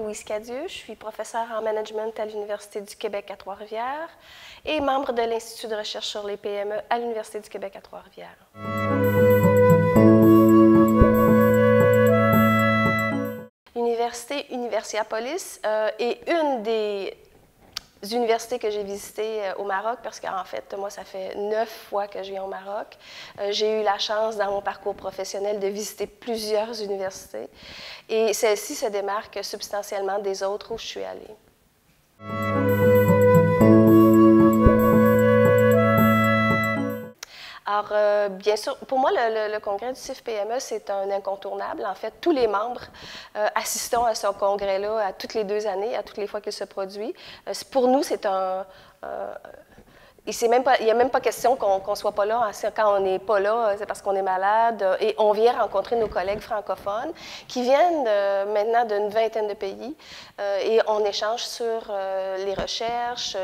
Louise Cadieux, je suis professeure en management à l'Université du Québec à Trois-Rivières et membre de l'Institut de recherche sur les PME à l'Université du Québec à Trois-Rivières. L'Université Universiapolis est une des universités que j'ai visitées au Maroc, parce qu'en fait, moi, ça fait 9 fois que je viens au Maroc. J'ai eu la chance, dans mon parcours professionnel, de visiter plusieurs universités. Et celle-ci se démarque substantiellement des autres où je suis allée. Alors, bien sûr, pour moi, le congrès du CIF-PME, c'est un incontournable. En fait, tous les membres assistons à ce congrès-là à toutes les 2 années, à toutes les fois qu'il se produit. Pour nous, c'est un... il n'y a même pas question qu'on ne soit pas là. Quand on n'est pas là, c'est parce qu'on est malade. Et on vient rencontrer nos collègues francophones qui viennent maintenant d'une 20aine de pays. Et on échange sur les recherches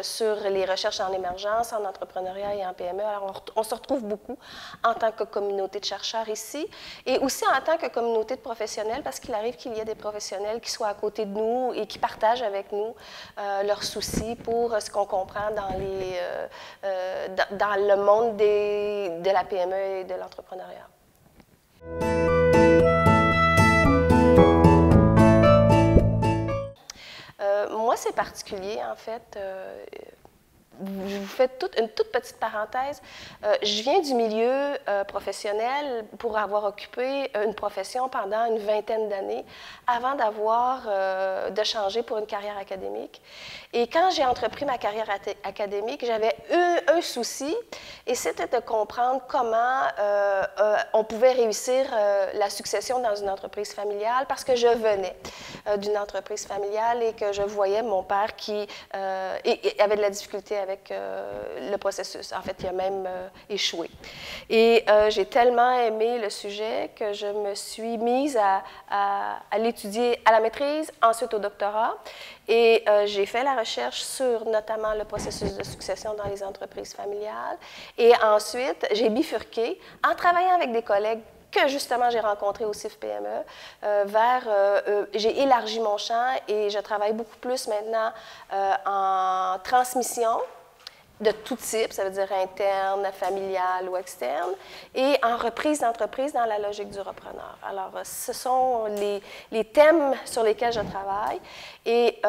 en émergence, en entrepreneuriat et en PME. Alors, on se retrouve beaucoup en tant que communauté de chercheurs ici et aussi en tant que communauté de professionnels, parce qu'il arrive qu'il y ait des professionnels qui soient à côté de nous et qui partagent avec nous leurs soucis pour ce qu'on comprend dans le monde de la PME et de l'entrepreneuriat. Moi, c'est particulier, en fait. Je vous fais une toute petite parenthèse. Je viens du milieu professionnel pour avoir occupé une profession pendant une 20aine d'années avant de changer pour une carrière académique. Et quand j'ai entrepris ma carrière académique, j'avais un souci, et c'était de comprendre comment on pouvait réussir la succession dans une entreprise familiale, parce que je venais d'une entreprise familiale et que je voyais mon père qui avait de la difficulté avec le processus. En fait, il a même échoué. Et j'ai tellement aimé le sujet que je me suis mise à l'étudier à la maîtrise, ensuite au doctorat. Et j'ai fait la recherche sur notamment le processus de succession dans les entreprises familiales. Et ensuite, j'ai bifurqué en travaillant avec des collègues que justement j'ai rencontrés au CIF-PME, j'ai élargi mon champ et je travaille beaucoup plus maintenant en transmission de tout type, ça veut dire interne, familiale ou externe, et en reprise d'entreprise dans la logique du repreneur. Alors, ce sont les thèmes sur lesquels je travaille. Et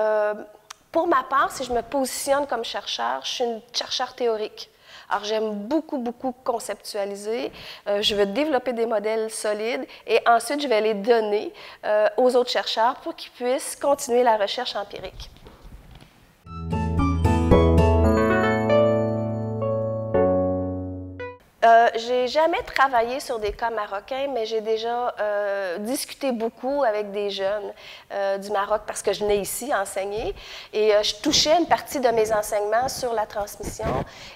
pour ma part, si je me positionne comme chercheur, je suis une chercheure théorique. Alors, j'aime beaucoup, beaucoup conceptualiser. Je veux développer des modèles solides et ensuite, je vais les donner aux autres chercheurs pour qu'ils puissent continuer la recherche empirique. J'ai jamais travaillé sur des cas marocains, mais j'ai déjà discuté beaucoup avec des jeunes du Maroc parce que je venais ici enseigner et je touchais une partie de mes enseignements sur la transmission.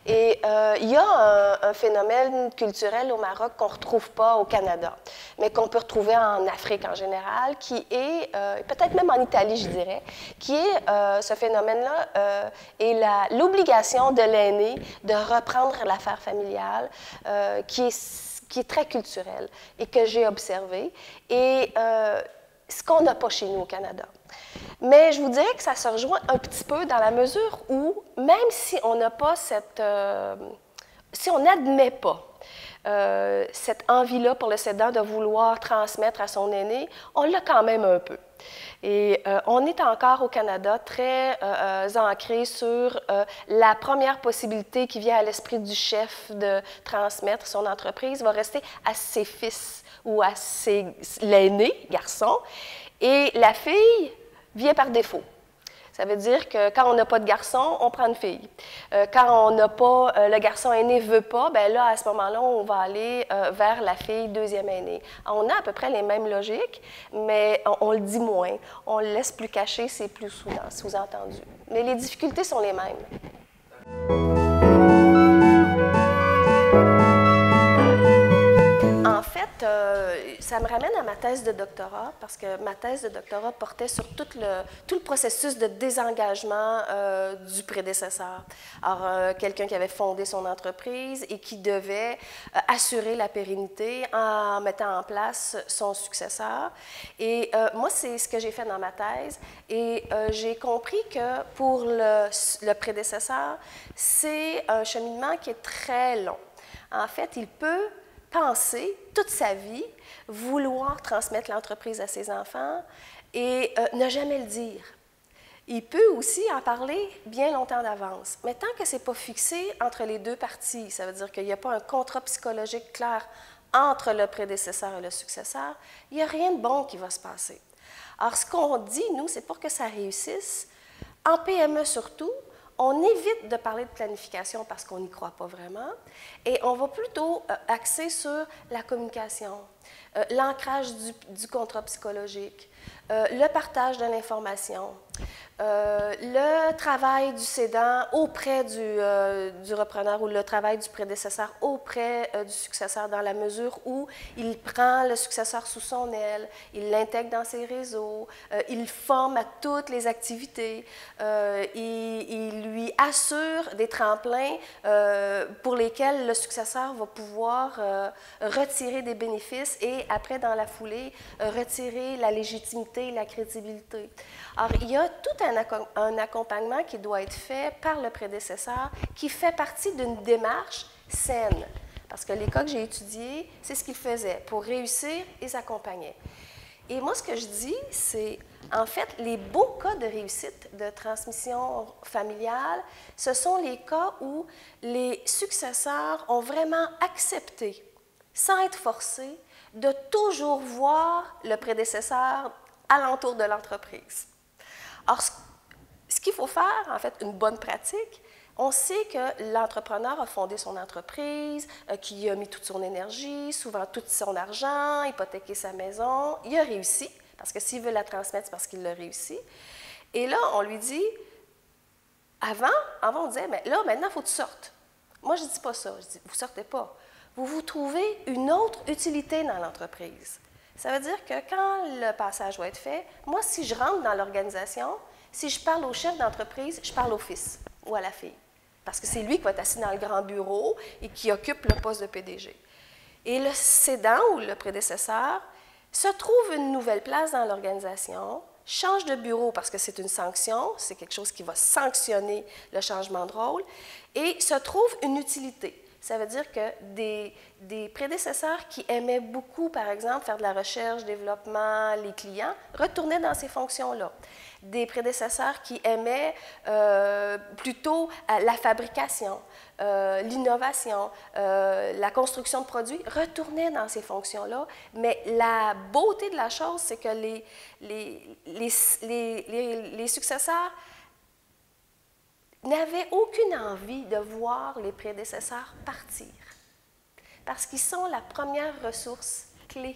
Et il y a un phénomène culturel au Maroc qu'on ne retrouve pas au Canada, mais qu'on peut retrouver en Afrique en général, qui est, peut-être même en Italie, je dirais, qui est ce phénomène-là et l'obligation de l'aîné de reprendre l'affaire familiale, qui est très culturel et que j'ai observé, et ce qu'on n'a pas chez nous au Canada. Mais je vous dirais que ça se rejoint un petit peu dans la mesure où, même si on n'a pas si on n'admet pas cette envie-là pour le cédant de vouloir transmettre à son aîné, on l'a quand même un peu. Et on est encore au Canada très ancré sur la première possibilité qui vient à l'esprit du chef de transmettre son entreprise va rester à ses fils ou à l'aîné, garçon, et la fille vient par défaut. Ça veut dire que quand on n'a pas de garçon, on prend une fille. Quand on n'a pas, le garçon aîné ne veut pas, bien là, à ce moment-là, on va aller vers la fille deuxième aînée. On a à peu près les mêmes logiques, mais on le dit moins. On le laisse plus caché, c'est plus sous-entendu. Mais les difficultés sont les mêmes. En fait, ça me ramène à ma thèse de doctorat, parce que ma thèse de doctorat portait sur tout le processus de désengagement du prédécesseur. Alors, quelqu'un qui avait fondé son entreprise et qui devait assurer la pérennité en mettant en place son successeur. Et moi, c'est ce que j'ai fait dans ma thèse. Et j'ai compris que pour le prédécesseur, c'est un cheminement qui est très long. En fait, il peut penser toute sa vie, vouloir transmettre l'entreprise à ses enfants et ne jamais le dire. Il peut aussi en parler bien longtemps d'avance, mais tant que ce n'est pas fixé entre les deux parties, ça veut dire qu'il n'y a pas un contrat psychologique clair entre le prédécesseur et le successeur, il n'y a rien de bon qui va se passer. Alors, ce qu'on dit, nous, c'est pour que ça réussisse, en PME surtout, on évite de parler de planification parce qu'on n'y croit pas vraiment et on va plutôt axer sur la communication, l'ancrage du contrat psychologique, le partage de l'information, le travail du cédant auprès du repreneur ou le travail du prédécesseur auprès du successeur dans la mesure où il prend le successeur sous son aile, il l'intègre dans ses réseaux, il forme à toutes les activités, il lui assure des tremplins pour lesquels le successeur va pouvoir retirer des bénéfices et après, dans la foulée, retirer la légitimité, la crédibilité. Alors, il y a tout un accompagnement qui doit être fait par le prédécesseur qui fait partie d'une démarche saine. Parce que les cas que j'ai étudiés, c'est ce qu'ils faisaient. Pour réussir, ils accompagnaient. Et moi, ce que je dis, c'est, en fait, les beaux cas de réussite de transmission familiale, ce sont les cas où les successeurs ont vraiment accepté, sans être forcés, de toujours voir le prédécesseur alentour de l'entreprise. Alors, ce qu'il faut faire, en fait, une bonne pratique, on sait que l'entrepreneur a fondé son entreprise, qu'il a mis toute son énergie, souvent tout son argent, hypothéqué sa maison. Il a réussi, parce que s'il veut la transmettre, c'est parce qu'il l'a réussi. Et là, on lui dit, avant on disait, mais là, maintenant, il faut que tu sortes. Moi, je ne dis pas ça. Je dis, vous ne sortez pas. Vous trouvez une autre utilité dans l'entreprise. Ça veut dire que quand le passage va être fait, moi, si je rentre dans l'organisation, si je parle au chef d'entreprise, je parle au fils ou à la fille. Parce que c'est lui qui va être assis dans le grand bureau et qui occupe le poste de PDG. Et le cédant ou le prédécesseur se trouve une nouvelle place dans l'organisation, change de bureau parce que c'est une sanction, c'est quelque chose qui va sanctionner le changement de rôle, et se trouve une utilité. Ça veut dire que des prédécesseurs qui aimaient beaucoup, par exemple, faire de la recherche, développement, les clients, retournaient dans ces fonctions-là. Des prédécesseurs qui aimaient plutôt la fabrication, l'innovation, la construction de produits, retournaient dans ces fonctions-là. Mais la beauté de la chose, c'est que les successeurs n'avaient aucune envie de voir les prédécesseurs partir, parce qu'ils sont la première ressource clé.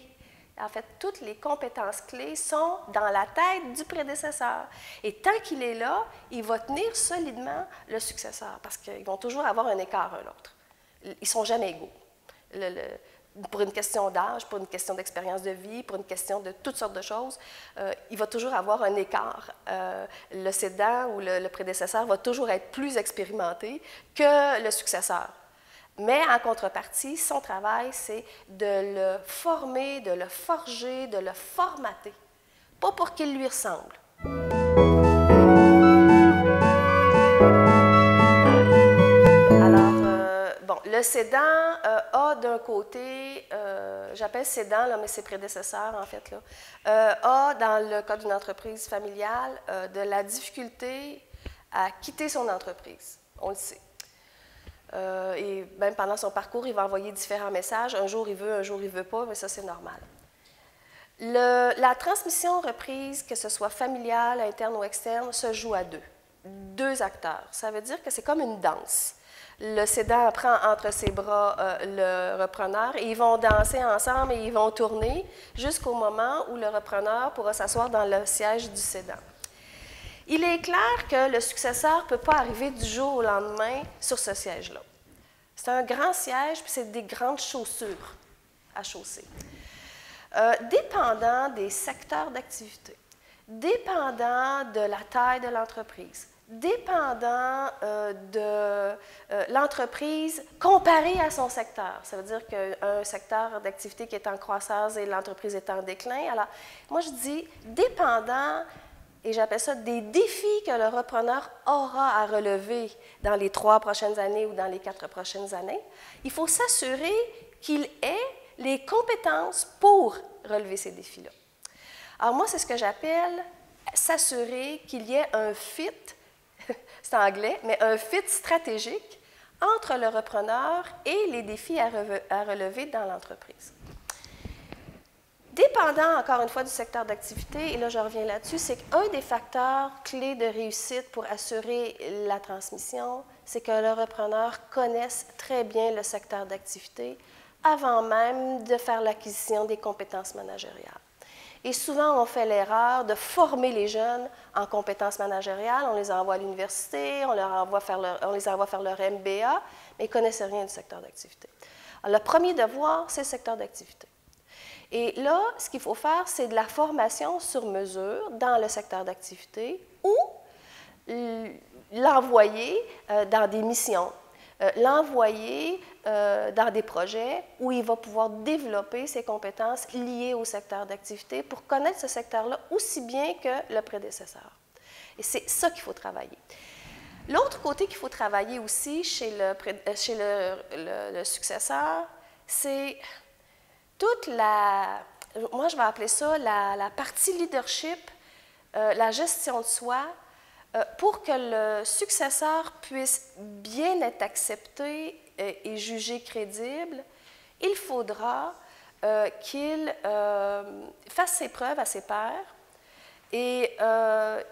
En fait, toutes les compétences clés sont dans la tête du prédécesseur. Et tant qu'il est là, il va tenir solidement le successeur, parce qu'ils vont toujours avoir un écart un l'autre. Ils ne sont jamais égaux. Pour une question d'âge, pour une question d'expérience de vie, pour une question de toutes sortes de choses, il va toujours avoir un écart. Le cédant ou le prédécesseur va toujours être plus expérimenté que le successeur. Mais en contrepartie, son travail, c'est de le former, de le forger, de le formater, pas pour qu'il lui ressemble. Le cédant a d'un côté, j'appelle cédant, là, mais c'est prédécesseur en fait, là, a dans le cas d'une entreprise familiale de la difficulté à quitter son entreprise, on le sait. Et même pendant son parcours, il va envoyer différents messages, un jour il veut, un jour il ne veut pas, mais ça c'est normal. La transmission reprise, que ce soit familiale, interne ou externe, se joue à deux acteurs. Ça veut dire que c'est comme une danse. Le cédant prend entre ses bras le repreneur et ils vont danser ensemble et ils vont tourner jusqu'au moment où le repreneur pourra s'asseoir dans le siège du cédant. Il est clair que le successeur ne peut pas arriver du jour au lendemain sur ce siège-là. C'est un grand siège, puis c'est des grandes chaussures. à chaussée. Dépendant des secteurs d'activité, dépendant de la taille de l'entreprise, dépendant de l'entreprise comparée à son secteur. Ça veut dire qu'un secteur d'activité qui est en croissance et l'entreprise est en déclin. Alors, moi, je dis dépendant, et j'appelle ça des défis que le repreneur aura à relever dans les 3 prochaines années ou dans les 4 prochaines années, il faut s'assurer qu'il ait les compétences pour relever ces défis-là. Alors moi, c'est ce que j'appelle s'assurer qu'il y ait un fit, c'est anglais, mais un fit stratégique entre le repreneur et les défis à relever dans l'entreprise. Dépendant, encore une fois, du secteur d'activité, et là je reviens là-dessus, c'est qu'un des facteurs clés de réussite pour assurer la transmission, c'est que le repreneur connaisse très bien le secteur d'activité avant même de faire l'acquisition des compétences managériales. Et souvent, on fait l'erreur de former les jeunes en compétences managériales. On les envoie à l'université, on les envoie faire leur MBA, mais ils ne connaissent rien du secteur d'activité. Alors, le premier devoir, c'est le secteur d'activité. Et là, ce qu'il faut faire, c'est de la formation sur mesure dans le secteur d'activité ou l'envoyer dans des missions, l'envoyer dans des projets où il va pouvoir développer ses compétences liées au secteur d'activité pour connaître ce secteur-là aussi bien que le prédécesseur. Et c'est ça qu'il faut travailler. L'autre côté qu'il faut travailler aussi chez le successeur, c'est toute moi je vais appeler ça la partie leadership, la gestion de soi, pour que le successeur puisse bien être accepté et jugé crédible, il faudra qu'il fasse ses preuves à ses pairs et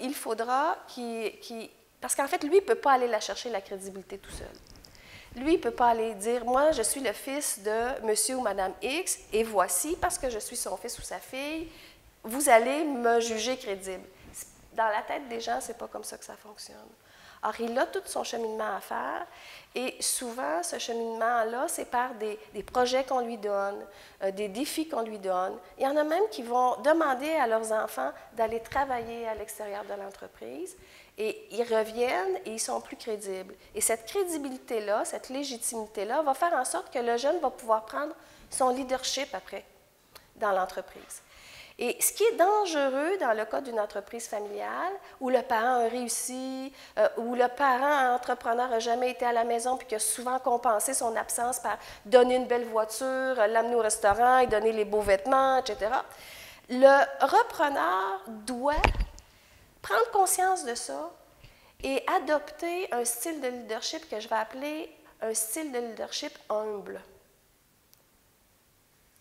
il faudra qu'il... Parce qu'en fait, lui, il ne peut pas aller la chercher, la crédibilité, tout seul. Lui, il ne peut pas aller dire « Moi, je suis le fils de monsieur ou madame X, et voici, parce que je suis son fils ou sa fille, vous allez me juger crédible. » Dans la tête des gens, ce n'est pas comme ça que ça fonctionne. Alors, il a tout son cheminement à faire, et souvent, ce cheminement-là, c'est par des projets qu'on lui donne, des défis qu'on lui donne. Il y en a même qui vont demander à leurs enfants d'aller travailler à l'extérieur de l'entreprise, et ils reviennent et ils sont plus crédibles. Et cette crédibilité-là, cette légitimité-là, va faire en sorte que le jeune va pouvoir prendre son leadership après dans l'entreprise. Et ce qui est dangereux dans le cas d'une entreprise familiale, où le parent a réussi, où le parent entrepreneur n'a jamais été à la maison puis qui a souvent compensé son absence par donner une belle voiture, l'amener au restaurant et donner les beaux vêtements, etc., le repreneur doit prendre conscience de ça et adopter un style de leadership que je vais appeler un style de leadership humble.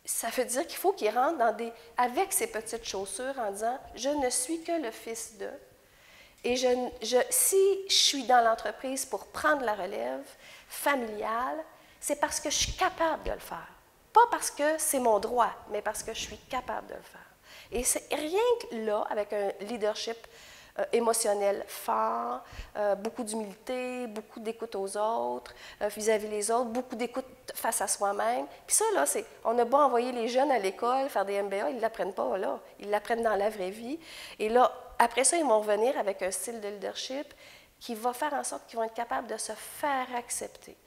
Ça veut dire qu'il faut qu'il rentre avec ses petites chaussures en disant « Je ne suis que le fils de ». Et si je suis dans l'entreprise pour prendre la relève familiale, c'est parce que je suis capable de le faire. Pas parce que c'est mon droit, mais parce que je suis capable de le faire. Et c'est rien que là, avec un leadership émotionnel fort, beaucoup d'humilité, beaucoup d'écoute aux autres, vis-à-vis des autres, beaucoup d'écoute face à soi-même. Puis ça, là, on a beau envoyer les jeunes à l'école faire des MBA, ils ne l'apprennent pas là, ils l'apprennent dans la vraie vie. Et là, après ça, ils vont revenir avec un style de leadership qui va faire en sorte qu'ils vont être capables de se faire accepter.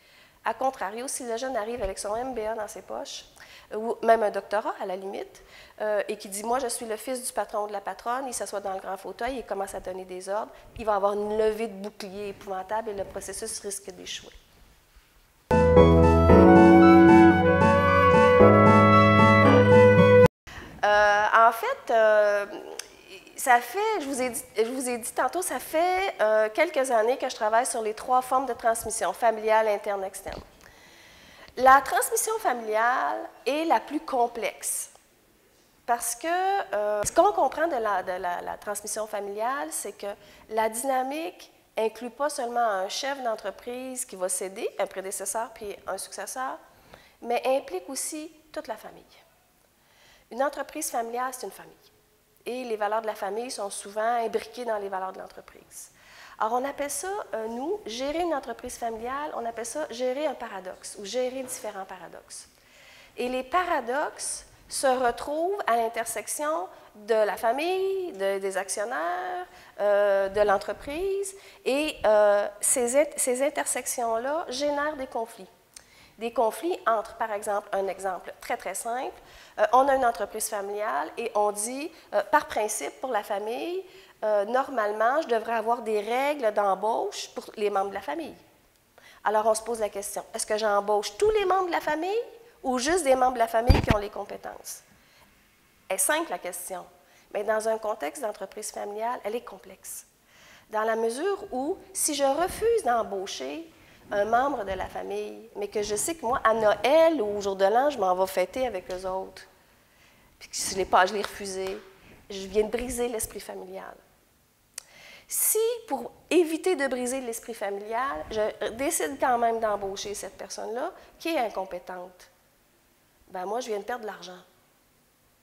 A contrario, si le jeune arrive avec son MBA dans ses poches, ou même un doctorat à la limite, et qui dit « Moi, je suis le fils du patron ou de la patronne », il s'assoit dans le grand fauteuil, il commence à donner des ordres, il va avoir une levée de bouclier épouvantable et le processus risque d'échouer. En fait, je vous ai dit tantôt, ça fait quelques années que je travaille sur les 3 formes de transmission, familiale, interne, externe. La transmission familiale est la plus complexe parce que ce qu'on comprend de la transmission familiale, c'est que la dynamique n'inclut pas seulement un chef d'entreprise qui va céder, un prédécesseur puis un successeur, mais implique aussi toute la famille. Une entreprise familiale, c'est une famille. Et les valeurs de la famille sont souvent imbriquées dans les valeurs de l'entreprise. Alors, on appelle ça, nous, gérer une entreprise familiale, on appelle ça gérer un paradoxe ou gérer différents paradoxes. Et les paradoxes se retrouvent à l'intersection de la famille, des actionnaires, de l'entreprise. Et ces intersections-là génèrent des conflits. Des conflits entre, par exemple, un exemple très, très simple, on a une entreprise familiale et on dit, par principe, pour la famille, normalement, je devrais avoir des règles d'embauche pour les membres de la famille. Alors, on se pose la question, est-ce que j'embauche tous les membres de la famille ou juste des membres de la famille qui ont les compétences? Elle est simple, la question, mais dans un contexte d'entreprise familiale, elle est complexe. Dans la mesure où, si je refuse d'embaucher un membre de la famille, mais que je sais que moi, à Noël ou au jour de l'an, je m'en vais fêter avec eux autres, puis que je l'ai refusé, je viens de briser l'esprit familial. Si, pour éviter de briser l'esprit familial, je décide quand même d'embaucher cette personne-là, qui est incompétente, bien moi, je viens de perdre de l'argent.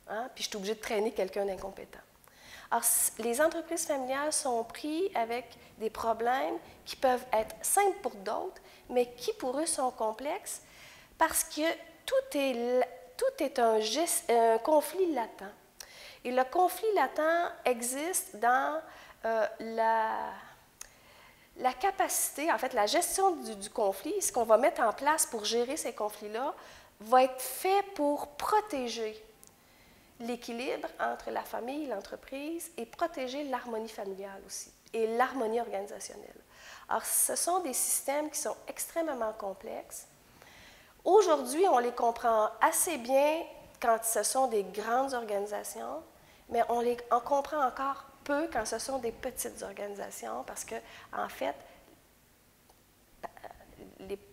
Hein? Puis je suis obligée de traîner quelqu'un d'incompétent. Alors, les entreprises familiales sont prises avec des problèmes qui peuvent être simples pour d'autres, mais qui pour eux sont complexes parce que tout est un conflit latent. Et le conflit latent existe dans la capacité, en fait, la gestion du conflit, ce qu'on va mettre en place pour gérer ces conflits-là, va être fait pour protéger l'équilibre entre la famille et l'entreprise et protéger l'harmonie familiale aussi et l'harmonie organisationnelle. Alors, ce sont des systèmes qui sont extrêmement complexes. Aujourd'hui, on les comprend assez bien quand ce sont des grandes organisations, mais on comprend encore peu quand ce sont des petites organisations parce que, en fait,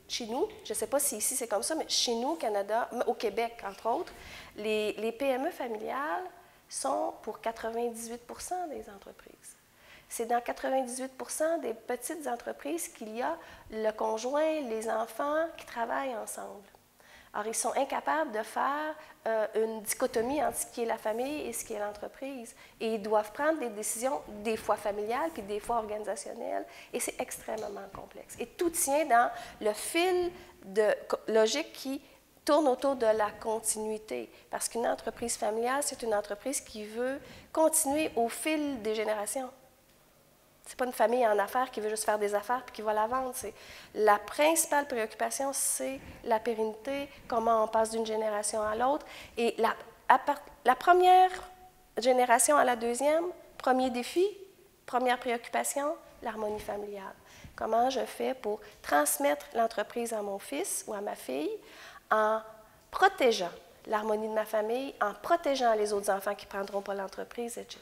chez nous, je ne sais pas si ici c'est comme ça, mais chez nous, au Canada, au Québec, entre autres, les PME familiales sont pour 98 des entreprises. C'est dans 98 des petites entreprises qu'il y a le conjoint, les enfants qui travaillent ensemble. Alors, ils sont incapables de faire une dichotomie entre ce qui est la famille et ce qui est l'entreprise. Et ils doivent prendre des décisions, des fois familiales, puis des fois organisationnelles. Et c'est extrêmement complexe. Et tout tient dans le fil de logique qui tourne autour de la continuité. Parce qu'une entreprise familiale, c'est une entreprise qui veut continuer au fil des générations. Ce n'est pas une famille en affaires qui veut juste faire des affaires et qui va la vendre. La principale préoccupation, c'est la pérennité, comment on passe d'une génération à l'autre. Et la première génération à la deuxième, premier défi, première préoccupation, l'harmonie familiale. Comment je fais pour transmettre l'entreprise à mon fils ou à ma fille en protégeant l'harmonie de ma famille, en protégeant les autres enfants qui ne prendront pas l'entreprise, etc.